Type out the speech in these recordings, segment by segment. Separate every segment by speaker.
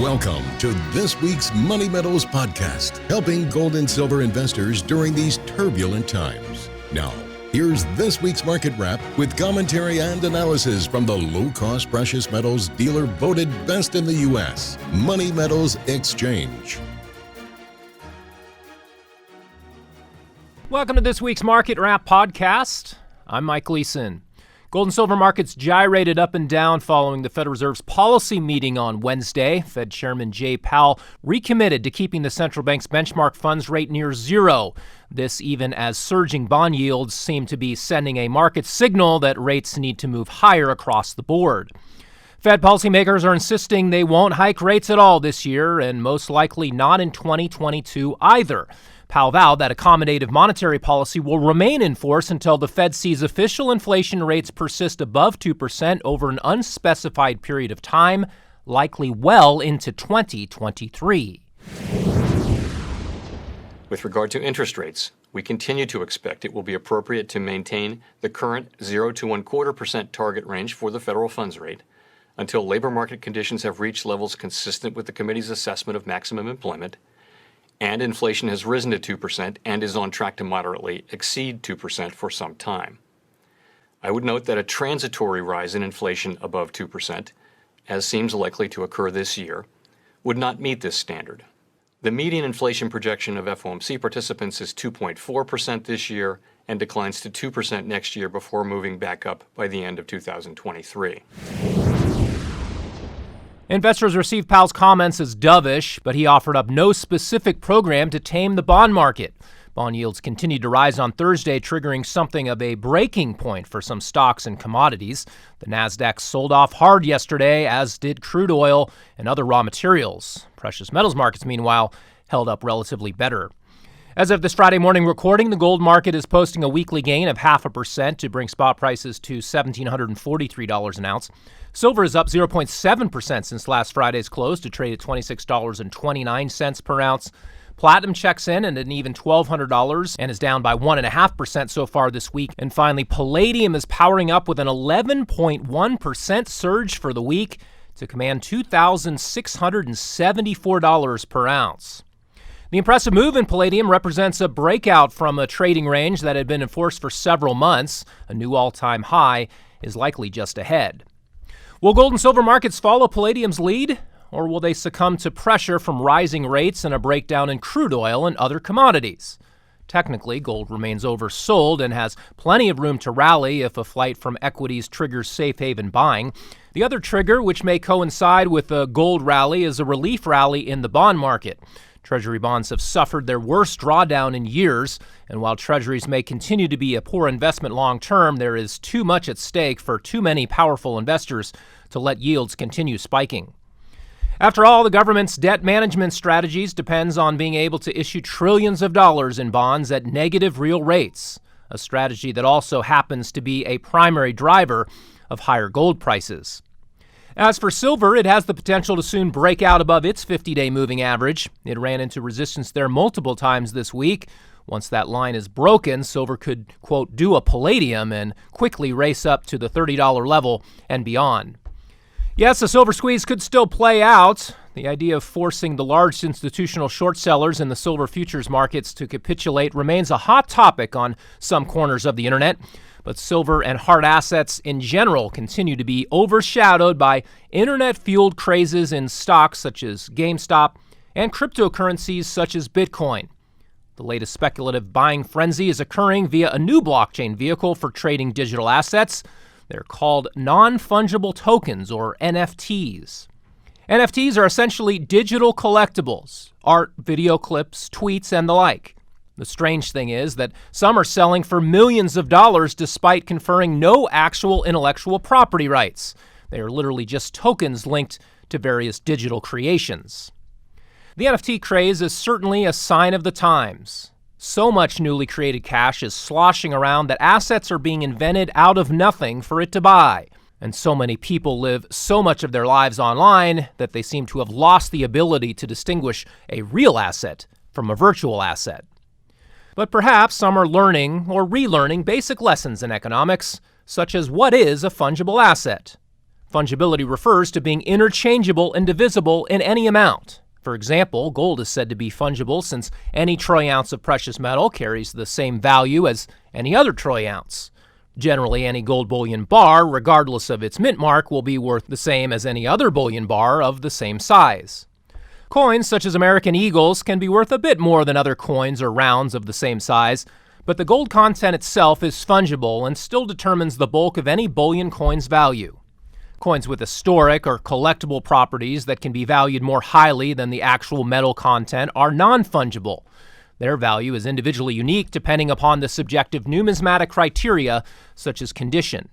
Speaker 1: Welcome to this week's Money Metals podcast, helping gold and silver investors during these turbulent times. Now, here's this week's market wrap with commentary and analysis from the low-cost precious metals dealer voted best in the U.S., Money Metals Exchange.
Speaker 2: Welcome to this week's Market Wrap podcast. I'm Mike Gleason. Gold and silver markets gyrated up and down following the Federal Reserve's policy meeting on Wednesday. Fed Chairman Jay Powell recommitted to keeping the central bank's benchmark funds rate near zero. This even as surging bond yields seem to be sending a market signal that rates need to move higher across the board. Fed policymakers are insisting they won't hike rates at all this year, and most likely not in 2022 either. Powell vowed that accommodative monetary policy will remain in force until the Fed sees official inflation rates persist above 2% over an unspecified period of time, likely well into 2023.
Speaker 3: With regard to interest rates, we continue to expect it will be appropriate to maintain the current 0 to 1/4% target range for the federal funds rate until labor market conditions have reached levels consistent with the committee's assessment of maximum employment, and inflation has risen to 2% and is on track to moderately exceed 2% for some time. I would note that a transitory rise in inflation above 2%, as seems likely to occur this year, would not meet this standard. The median inflation projection of FOMC participants is 2.4% this year and declines to 2% next year before moving back up by the end of 2023.
Speaker 2: Investors received Powell's comments as dovish, but he offered up no specific program to tame the bond market. Bond yields continued to rise on Thursday, triggering something of a breaking point for some stocks and commodities. The Nasdaq sold off hard yesterday, as did crude oil and other raw materials. Precious metals markets, meanwhile, held up relatively better. As of this Friday morning recording, the gold market is posting a weekly gain of 0.5% to bring spot prices to $1,743 an ounce. Silver is up 0.7% since last Friday's close to trade at $26.29 per ounce. Platinum checks in at an even $1,200 and is down by 1.5% so far this week. And finally, palladium is powering up with an 11.1% surge for the week to command $2,674 per ounce. The impressive move in palladium represents a breakout from a trading range that had been enforced for several months. A new all-time high is likely just ahead. Will gold and silver markets follow palladium's lead, or will they succumb to pressure from rising rates and a breakdown in crude oil and other commodities? Technically, gold remains oversold and has plenty of room to rally if a flight from equities triggers safe haven buying. The other trigger, which may coincide with a gold rally, is a relief rally in the bond market. Treasury bonds have suffered their worst drawdown in years, and while treasuries may continue to be a poor investment long-term, there is too much at stake for too many powerful investors to let yields continue spiking. After all, the government's debt management strategies depends on being able to issue trillions of dollars in bonds at negative real rates, a strategy that also happens to be a primary driver of higher gold prices. As for silver, it has the potential to soon break out above its 50-day moving average. It ran into resistance there multiple times this week. Once that line is broken, silver could, quote, do a palladium and quickly race up to the $30 level and beyond. Yes, a silver squeeze could still play out. The idea of forcing the large institutional short sellers in the silver futures markets to capitulate remains a hot topic on some corners of the internet. But silver and hard assets in general continue to be overshadowed by internet-fueled crazes in stocks such as GameStop and cryptocurrencies such as Bitcoin. The latest speculative buying frenzy is occurring via a new blockchain vehicle for trading digital assets. They're called non-fungible tokens, or NFTs. NFTs are essentially digital collectibles, art, video clips, tweets, and the like. The strange thing is that some are selling for millions of dollars despite conferring no actual intellectual property rights. They are literally just tokens linked to various digital creations. The NFT craze is certainly a sign of the times. So much newly created cash is sloshing around that assets are being invented out of nothing for it to buy. And so many people live so much of their lives online that they seem to have lost the ability to distinguish a real asset from a virtual asset. But perhaps some are learning or relearning basic lessons in economics, such as what is a fungible asset. Fungibility refers to being interchangeable and divisible in any amount. For example, gold is said to be fungible since any troy ounce of precious metal carries the same value as any other troy ounce. Generally, any gold bullion bar, regardless of its mint mark, will be worth the same as any other bullion bar of the same size. Coins such as American Eagles can be worth a bit more than other coins or rounds of the same size, but the gold content itself is fungible and still determines the bulk of any bullion coin's value. Coins with historic or collectible properties that can be valued more highly than the actual metal content are non-fungible. Their value is individually unique depending upon the subjective numismatic criteria, such as condition.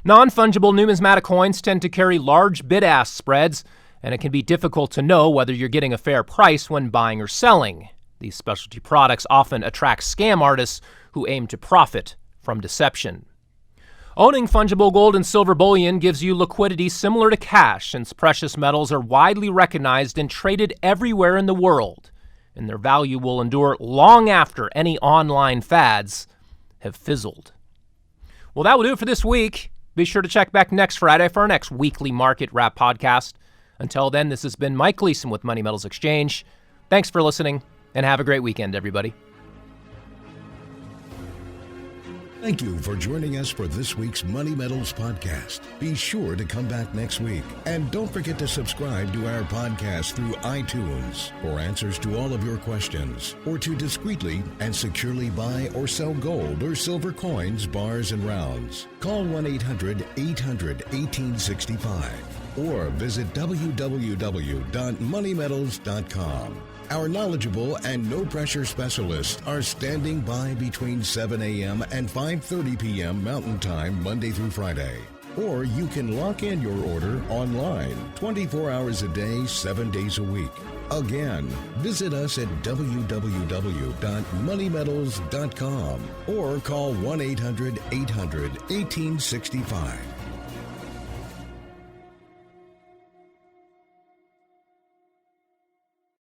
Speaker 2: Non-fungible numismatic coins tend to carry large bid-ask spreads, and it can be difficult to know whether you're getting a fair price when buying or selling. These specialty products often attract scam artists who aim to profit from deception. Owning fungible gold and silver bullion gives you liquidity similar to cash, since precious metals are widely recognized and traded everywhere in the world, and their value will endure long after any online fads have fizzled. Well, that will do it for this week. Be sure to check back next Friday for our next weekly Market Wrap podcast. Until then, this has been Mike Gleason with Money Metals Exchange. Thanks for listening, and have a great weekend, everybody.
Speaker 1: Thank you for joining us for this week's Money Metals podcast. Be sure to come back next week. And don't forget to subscribe to our podcast through iTunes for answers to all of your questions, or to discreetly and securely buy or sell gold or silver coins, bars, and rounds. Call 1-800-800-1865 or visit www.moneymetals.com. Our knowledgeable and no-pressure specialists are standing by between 7 a.m. and 5:30 p.m. Mountain Time, Monday through Friday. Or you can lock in your order online, 24 hours a day, 7 days a week. Again, visit us at www.moneymetals.com or call 1-800-800-1865.